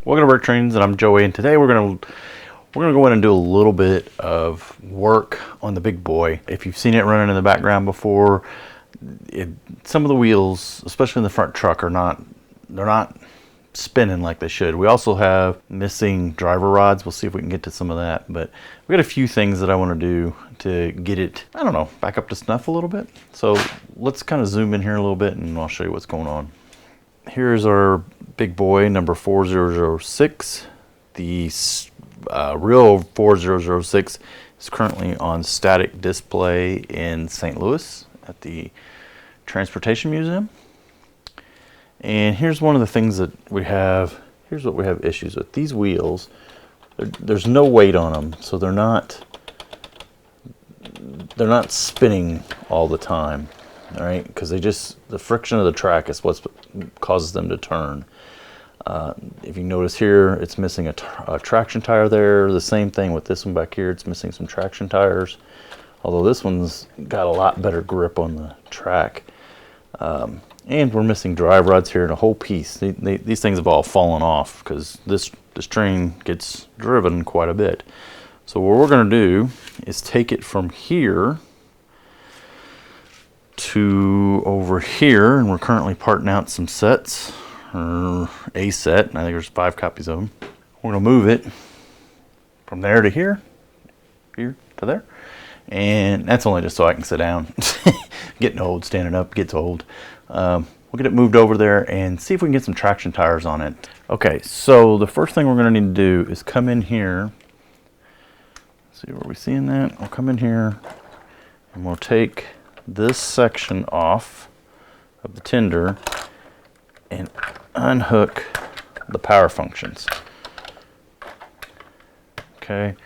Welcome to BrickTrains, and I'm Joey, and today we're gonna go in and do a little bit of work on the Big Boy. If you've seen it running in the background before, some of the wheels, especially in the front truck, they're not spinning like they should. We also have missing driver rods. We'll see if we can get to some of that, but we got a few things that I want to do to get it, I don't know, back up to snuff a little bit. So let's kind of zoom in here a little bit and I'll show you what's going on. Here's our Big Boy number 4006. The real 4006 is currently on static display in St. Louis at the Transportation Museum. And here's one of the things that we have. Here's what we have issues with. These wheels, there's no weight on them, so they're not spinning all the time. All right, because the friction of the track is what causes them to turn. If you notice here, it's missing a traction tire there. The same thing with this one back here. It's missing some traction tires, although this one's got a lot better grip on the track. And we're missing drive rods here and a whole piece. These things have all fallen off because this train gets driven quite a bit. So what we're going to do is take it from here to over here, and we're currently parting out some sets, or a set, and I think there's 5 copies of them. We're going to move it from there to here, here to there, and that's only just so I can sit down. Getting old, standing up gets old. We'll get it moved over there and see if we can get some traction tires on it. Okay, so the first thing we're going to need to do is come in here. See, where we seeing that? We'll come in here and we'll take this section off of the tender and unhook the power functions. Okay,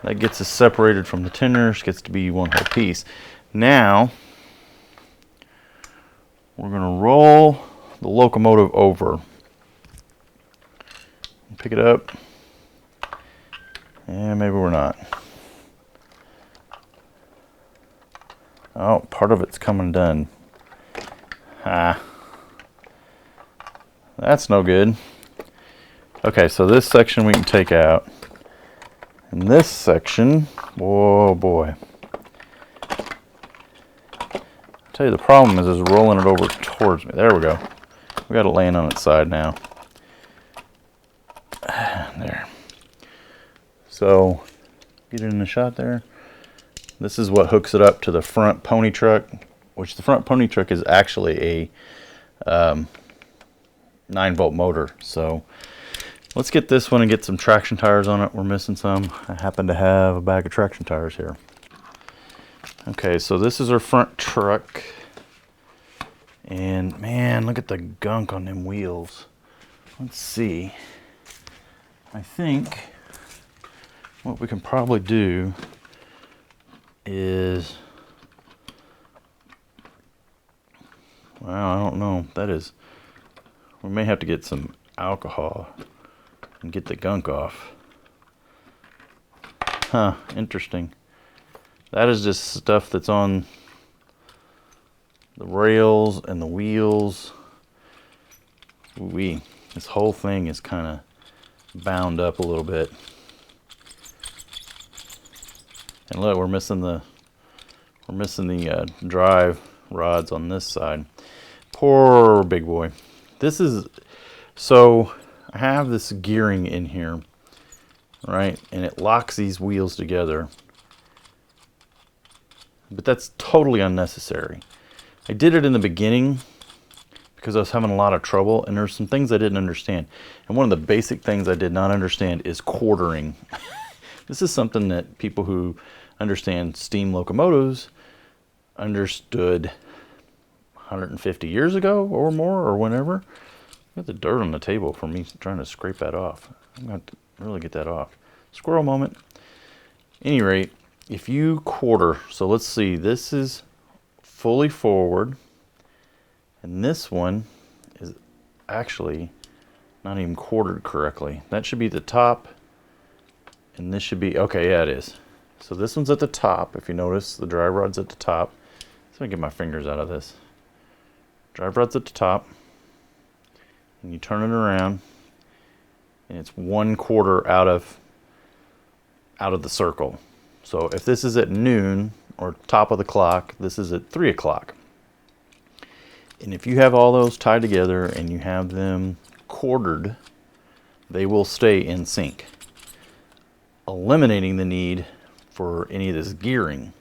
that gets us separated from the tenders, gets to be one whole piece. Now we're going to roll the locomotive over, pick it up, and maybe we're not. Oh, part of it's come undone. That's no good. Okay, so this section we can take out. And this section, oh boy. I'll tell you the problem is rolling it over towards me. There we go. We got it laying on its side now. There. So, get it in the shot there. This is what hooks it up to the front pony truck, which the front pony truck is actually a 9-volt motor. So let's get this one and get some traction tires on it. We're missing some. I happen to have a bag of traction tires here. Okay, so this is our front truck. And man, look at the gunk on them wheels. Let's see. I think what we can probably do is, well, I don't know. We may have to get some alcohol and get the gunk off. Huh, interesting. That is just stuff that's on the rails and the wheels. This whole thing is kind of bound up a little bit. And look, we're missing the drive rods on this side. Poor Big Boy. So I have this gearing in here, right? And it locks these wheels together. But that's totally unnecessary. I did it in the beginning because I was having a lot of trouble, and there's some things I didn't understand. And one of the basic things I did not understand is quartering. This is something that people who understand steam locomotives understood 150 years ago or more, or whenever. Got the dirt on the table for me trying to scrape that off. I'm going to really get that off. Squirrel moment. Any rate, if you quarter, so let's see, this is fully forward, and this one is actually not even quartered correctly. That should be the top, and this should be, okay, yeah, it is. So this one's at the top. If you notice, the drive rod's at the top. So let me get my fingers out of this. Drive rod's at the top, and you turn it around, and it's 1/4 out of the circle. So if this is at noon or top of the clock, this is at 3 o'clock. And if you have all those tied together and you have them quartered, they will stay in sync, eliminating the need for any of this gearing,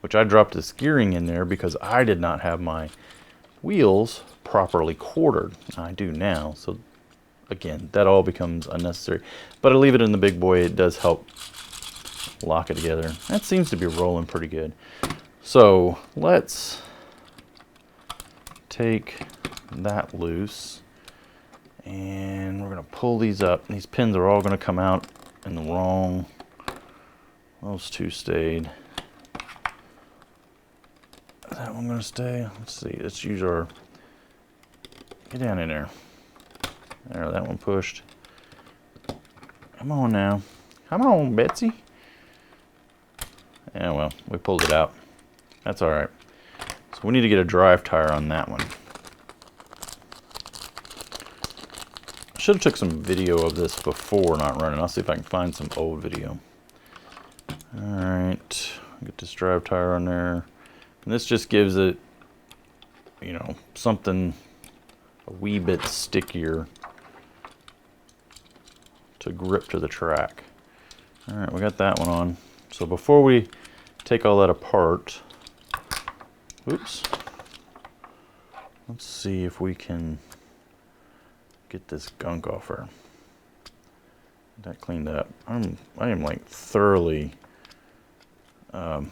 which I dropped this gearing in there because I did not have my wheels properly quartered. I do now, so again, that all becomes unnecessary. But I leave it in the big boy. It does help lock it together. That seems to be rolling pretty good. So let's take that loose, and we're going to pull these up. These pins are all going to come out in the wrong. Those two stayed. Is that one going to stay? Let's see. Let's use our. Get down in there. There, that one pushed. Come on now. Come on, Betsy. Yeah, well, we pulled it out. That's all right. So we need to get a drive tire on that one. I should have took some video of this before not running. I'll see if I can find some old video. All right, get this drive tire on there. And this just gives it, you know, something a wee bit stickier to grip to the track. All right, we got that one on. So before we take all that apart, oops, let's see if we can get this gunk off her. Get that cleaned up. I am like thoroughly, yuck.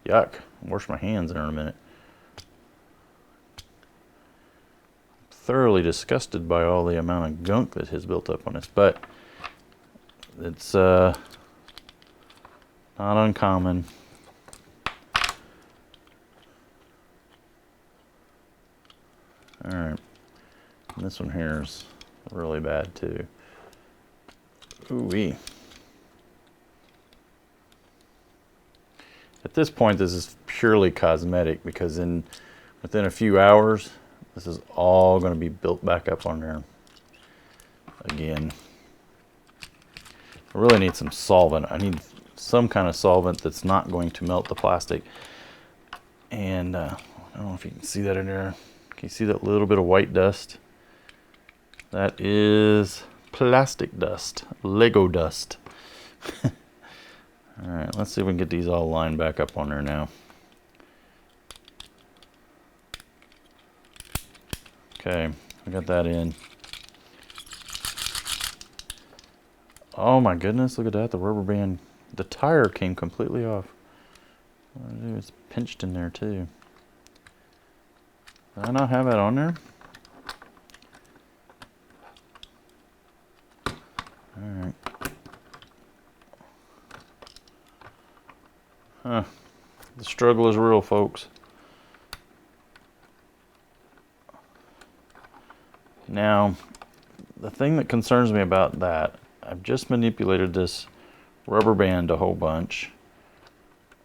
I'll wash my hands in a minute. Thoroughly disgusted by all the amount of gunk that has built up on this, but it's not uncommon. All right, and this one here is really bad too. Ooh-wee. At this point, this is purely cosmetic because within a few hours, this is all going to be built back up on there again. I really need some solvent. I need some kind of solvent that's not going to melt the plastic. And I don't know if you can see that in there. Can you see that little bit of white dust? That is plastic dust, Lego dust. All right, let's see if we can get these all lined back up on there now. Okay, I got that in. Oh my goodness, look at that, the rubber band. The tire came completely off. What I do is pinched in there too. Did I not have that on there? All right. Huh. The struggle is real, folks. Now, the thing that concerns me about that, I've just manipulated this rubber band a whole bunch,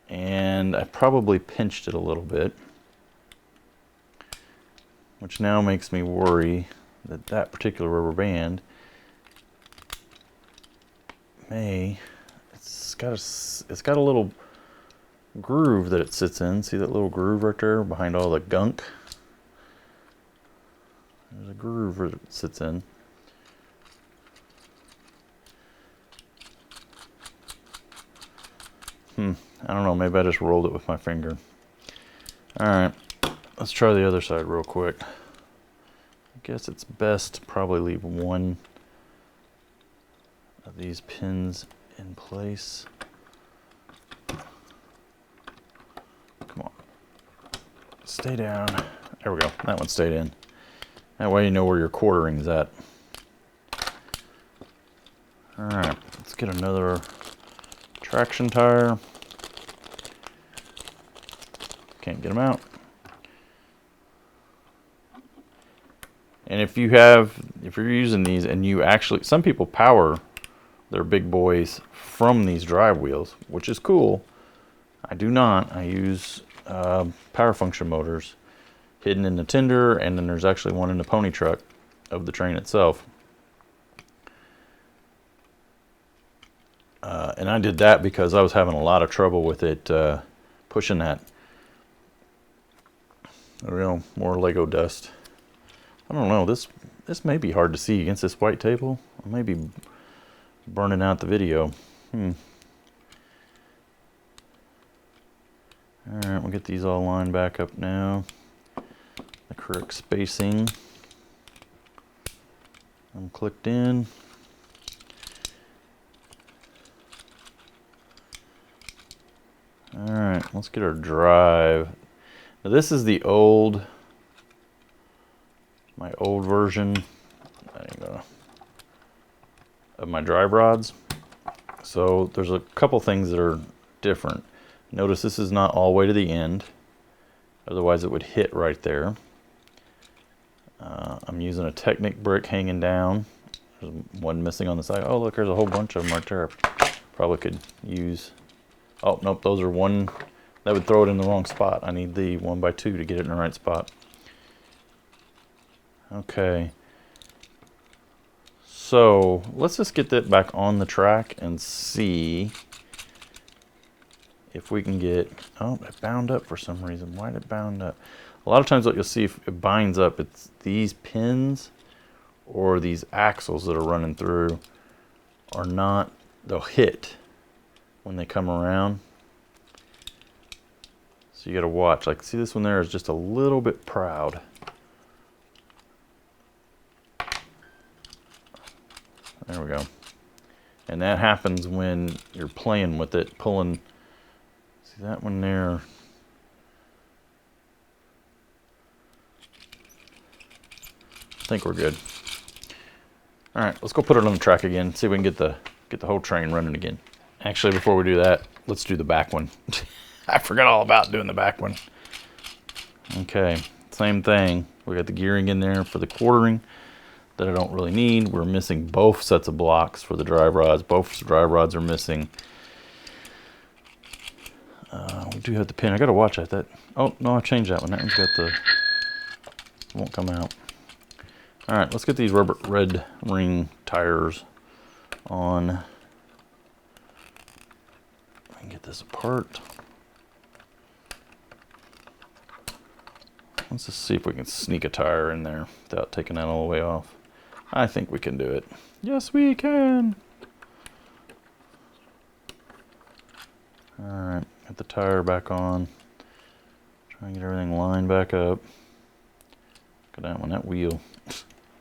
and I probably pinched it a little bit, which now makes me worry that that particular rubber band it's got a little groove that it sits in. See that little groove right there behind all the gunk? There's a groove that it sits in. I don't know, maybe I just rolled it with my finger. All right, let's try the other side real quick. I guess it's best to probably leave one of these pins in place. Come on, stay down. There we go, that one stayed in. That way you know where your quartering is at. All right, let's get another traction tire. Can't get them out. And if you're using these and you actually, some people power their big boys from these drive wheels, which is cool. I do not. I use power function motors hidden in the tender, and then there's actually one in the pony truck of the train itself. And I did that because I was having a lot of trouble with it pushing that. There we go, more Lego dust. I don't know, this may be hard to see against this white table. I may be burning out the video. Alright, we'll get these all lined back up now. The correct spacing. I'm clicked in. Alright, let's get our drive. Now this is the old, my old version of my drive rods. So there's a couple things that are different. Notice this is not all the way to the end, otherwise it would hit right there. I'm using a Technic brick hanging down. There's one missing on the side. Oh look, there's a whole bunch of them right there. Probably could use. Oh nope, those are one. That would throw it in the wrong spot. I need the 1x2 to get it in the right spot. Okay. So let's just get that back on the track and see if we can get, oh, it bound up for some reason. Why did it bound up? A lot of times what you'll see if it binds up, it's these pins or these axles that are running through are not, they'll hit when they come around. So you gotta watch. Like, see this one there is just a little bit proud. There we go. And that happens when you're playing with it, pulling. See that one there? I think we're good. All right, let's go put it on the track again. See if we can get the whole train running again. Actually, before we do that, let's do the back one. I forgot all about doing the back one. Okay, same thing. We got the gearing in there for the quartering that I don't really need. We're missing both sets of blocks for the drive rods. Both drive rods are missing. We do have the pin. I gotta watch that. Oh no, I changed that one. That one's got the, won't come out. All right, let's get these rubber red ring tires on. I can get this apart. Let's just see if we can sneak a tire in there without taking that all the way off. I think we can do it. Yes, we can. All right, get the tire back on. Try and get everything lined back up. Look at that one, that wheel.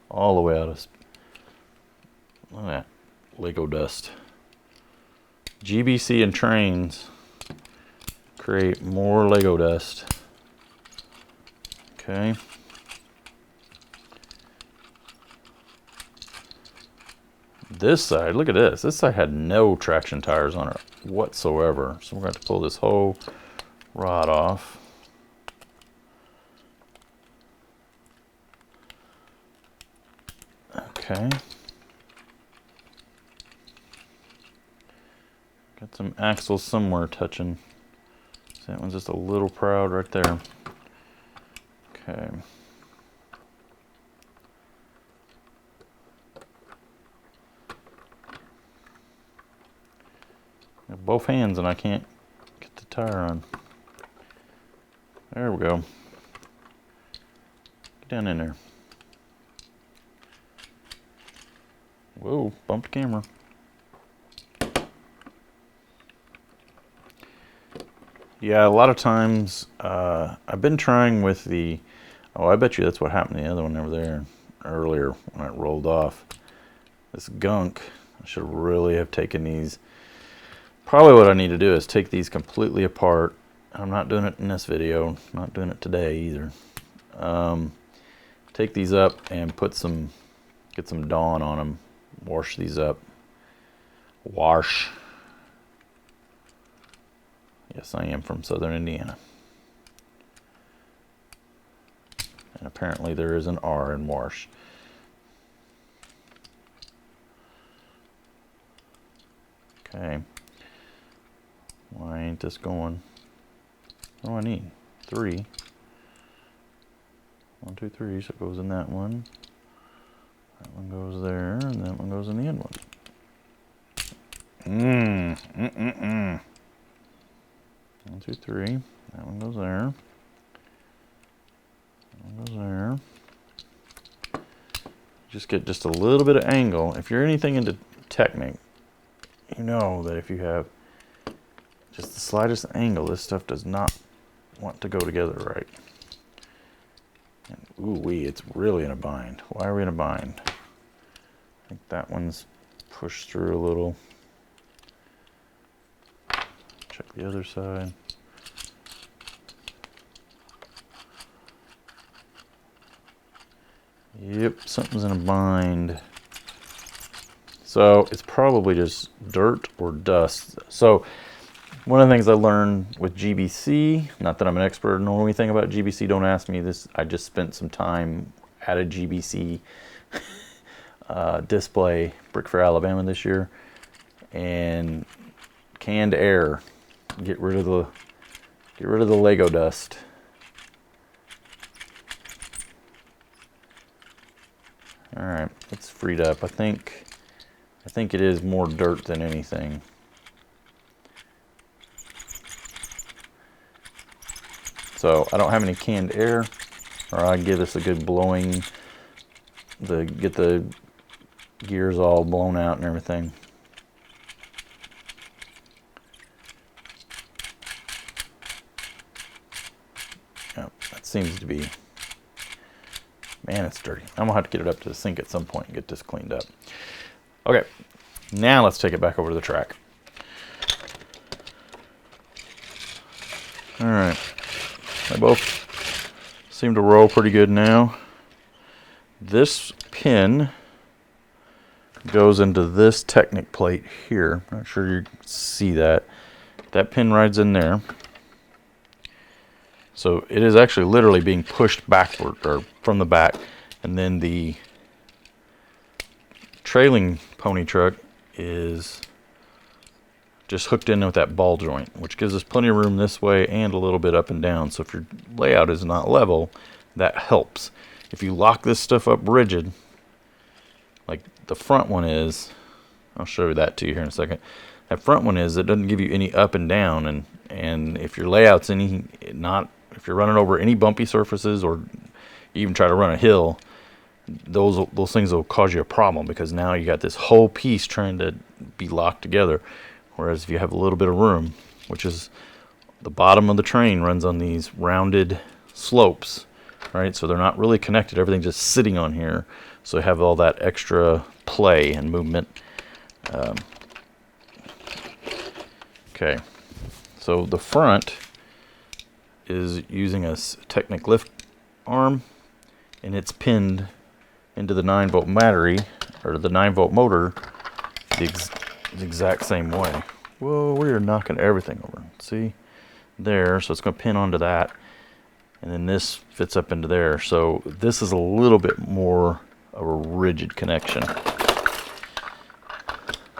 All the way out of, look at that, Lego dust. GBC and trains create more Lego dust. Okay. This side, look at this. This side had no traction tires on it whatsoever. So we're going to have to pull this whole rod off. Okay. Got some axles somewhere touching. So that one's just a little proud right there. Okay. Got both hands and I can't get the tire on. There we go. Get down in there. Whoa, bumped camera. Yeah, a lot of times I've been trying with the, oh, I bet you that's what happened to the other one over there earlier when it rolled off. This gunk, I should really have taken these. Probably what I need to do is take these completely apart. I'm not doing it in this video, not doing it today either. Take these up and put some, get some Dawn on them. Wash these up. Wash. Yes, I am from Southern Indiana. And apparently there is an R in wash. Okay. Why ain't this going? What do I need? 3. 1, 2, 3. So it goes in that one. That one goes there, and that one goes in the end one. 1, 2, 3. That one goes there. That one goes there. Just get just a little bit of angle. If you're anything into technique, you know that if you have just the slightest angle, this stuff does not want to go together right. And ooh-wee, it's really in a bind. Why are we in a bind? I think that one's pushed through a little. Check the other side. Yep, something's in a bind. So it's probably just dirt or dust. So one of the things I learned with GBC, not that I'm an expert or know anything about GBC, don't ask me this. I just spent some time at a GBC display, Brick Fair, Alabama this year, and canned air. Get rid of the Lego dust. All right, it's freed up. I think it is more dirt than anything. So I don't have any canned air, or I give this a good blowing, get the gears all blown out and everything. Yep, that seems to be. Man, it's dirty. I'm gonna have to get it up to the sink at some point and get this cleaned up. Okay, now let's take it back over to the track. All right, they both seem to roll pretty good now. This pin goes into this Technic plate here. I'm not sure you can see that. That pin rides in there. So it is actually literally being pushed backward, or from the back, and then the trailing pony truck is just hooked in with that ball joint, which gives us plenty of room this way and a little bit up and down. So if your layout is not level, that helps. If you lock this stuff up rigid, like the front one is, I'll show you that to you here in a second. That front one is, it doesn't give you any up and down, and if your layout's if you're running over any bumpy surfaces or even try to run a hill, those things will cause you a problem, because now you got this whole piece trying to be locked together. Whereas if you have a little bit of room, which is the bottom of the train runs on these rounded slopes, right? So they're not really connected. Everything's just sitting on here. So you have all that extra play and movement. Okay, so the front is using a Technic lift arm, and it's pinned into the 9-volt battery, or the 9-volt motor, the exact same way. Whoa, we are knocking everything over. See? There, so it's going to pin onto that, and then this fits up into there. So this is a little bit more of a rigid connection.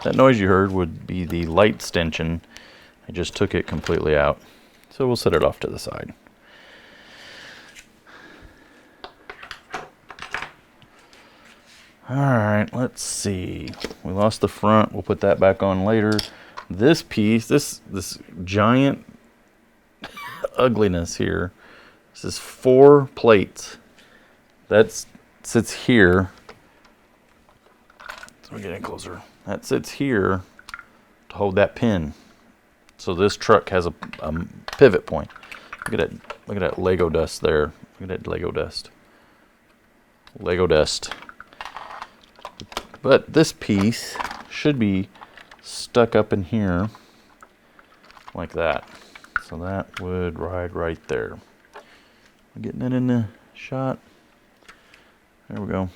That noise you heard would be the light stenchion. I just took it completely out. So we'll set it off to the side. All right, let's see. We lost the front. We'll put that back on later. This piece, this giant ugliness here. This is 4 plates. That sits here. So we get in closer. That sits here to hold that pin. So this truck has a pivot point. Look at that Lego dust there. Look at that Lego dust. Lego dust. But this piece should be stuck up in here like that. So that would ride right there. I'm getting it in the shot. There we go.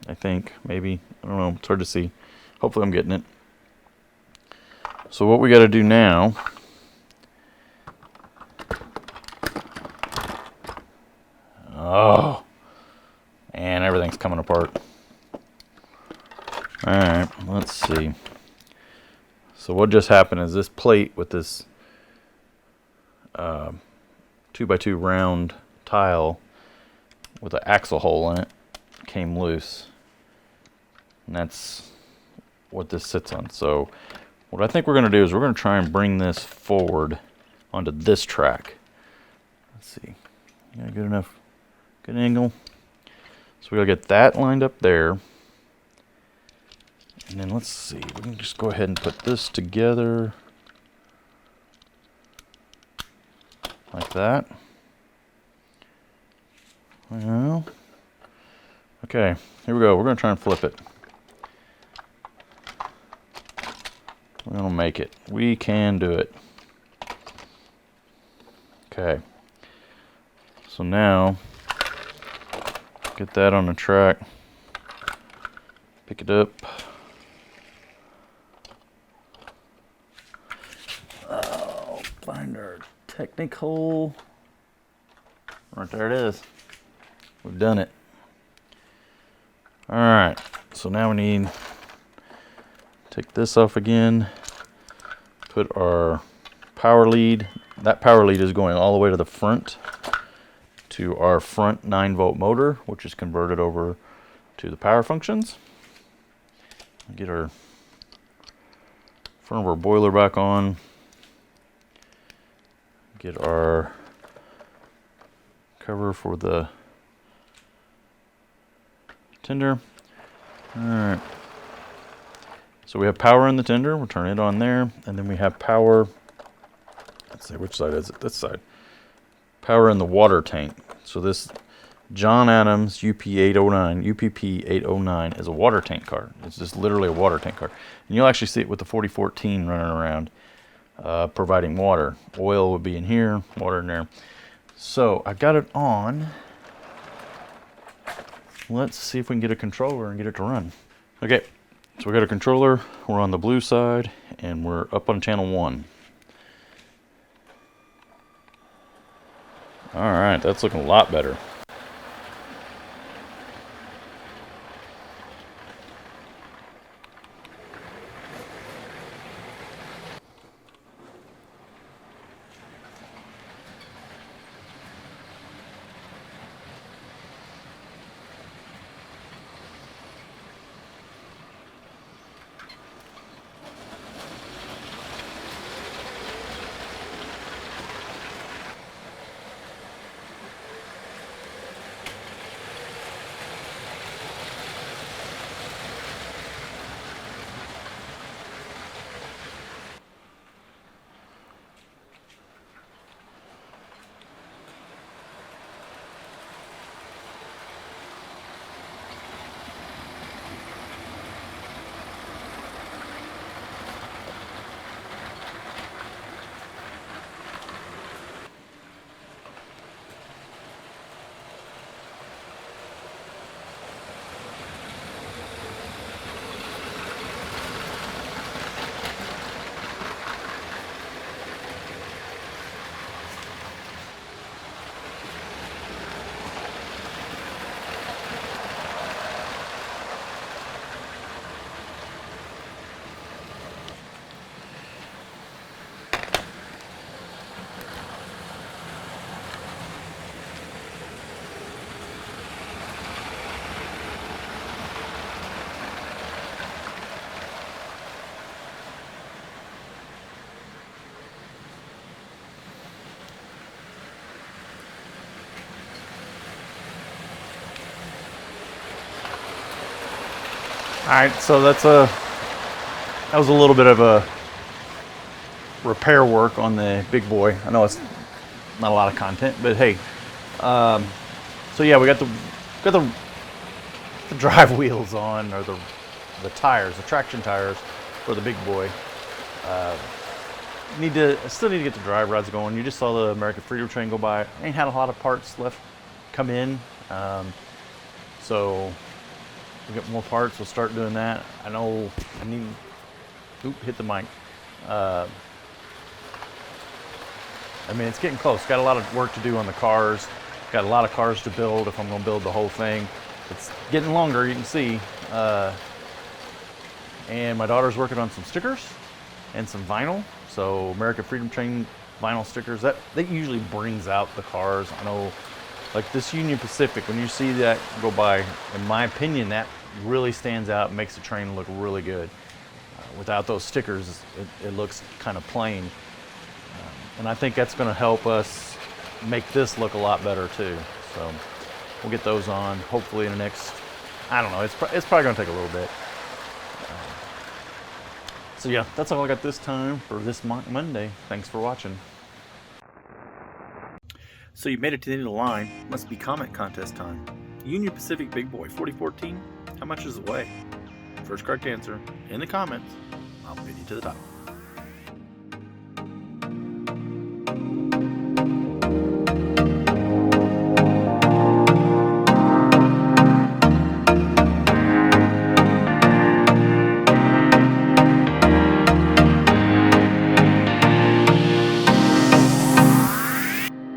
I think, maybe. I don't know. It's hard to see. Hopefully I'm getting it. So what we got to do now, oh, and everything's coming apart. All right, let's see. So what just happened is this plate with this 2x2 round tile with an axle hole in it came loose, and that's what this sits on. So What I think we're going to do is we're going to try and bring this forward onto this track. Let's see. Yeah, good enough. Good angle. So we'll get that lined up there. And then let's see. We can just go ahead and put this together. Like that. Well, okay, here we go. We're going to try and flip it. We're going to make it. We can do it. Okay. So now, get that on the track. Pick it up. Oh, find our technical. Right there it is. We've done it. All right, so now we need take this off again, put our power lead. That power lead is going all the way to the front to our front 9-volt motor, which is converted over to the power functions. Get our front of our boiler back on. Get our cover for the tender. All right. So we have power in the tender. We'll turn it on there. And then we have power. Let's see, which side is it? This side. Power in the water tank. So this John Adams UPP809 is a water tank car. It's just literally a water tank car. And you'll actually see it with the 4014 running around, providing water. Oil would be in here, water in there. So I got it on. Let's see if we can get a controller and get it to run. Okay, so we got a controller. We're on the blue side, and we're up on channel 1. All right, that's looking a lot better. All right, so that was a little bit of a repair work on the Big Boy. I know it's not a lot of content, but hey, so yeah, we got the drive wheels on, or the tires, the traction tires for the Big Boy. Still need to get the drive rods going. You just saw the American Freedom Train go by. Ain't had a lot of parts left come in, so we get more parts. We'll start doing that. I know I need. Oop! Hit the mic. I mean, it's getting close. Got a lot of work to do on the cars. Got a lot of cars to build if I'm going to build the whole thing. It's getting longer, you can see. And my daughter's working on some stickers and some vinyl. So American Freedom Train vinyl stickers, that usually brings out the cars. I know, like this Union Pacific, when you see that go by, in my opinion, that really stands out and makes the train look really good. without those stickers, it looks kind of plain. And I think that's going to help us make this look a lot better too. So we'll get those on hopefully in the next, I don't know, it's probably going to take a little bit. So yeah, that's all I got this time for this Monday. Thanks for watching. So you made it to the end of the line. Must be comment contest time. Union Pacific Big Boy 4014. How much does it weigh? First correct answer in the comments. I'll bid you to the top.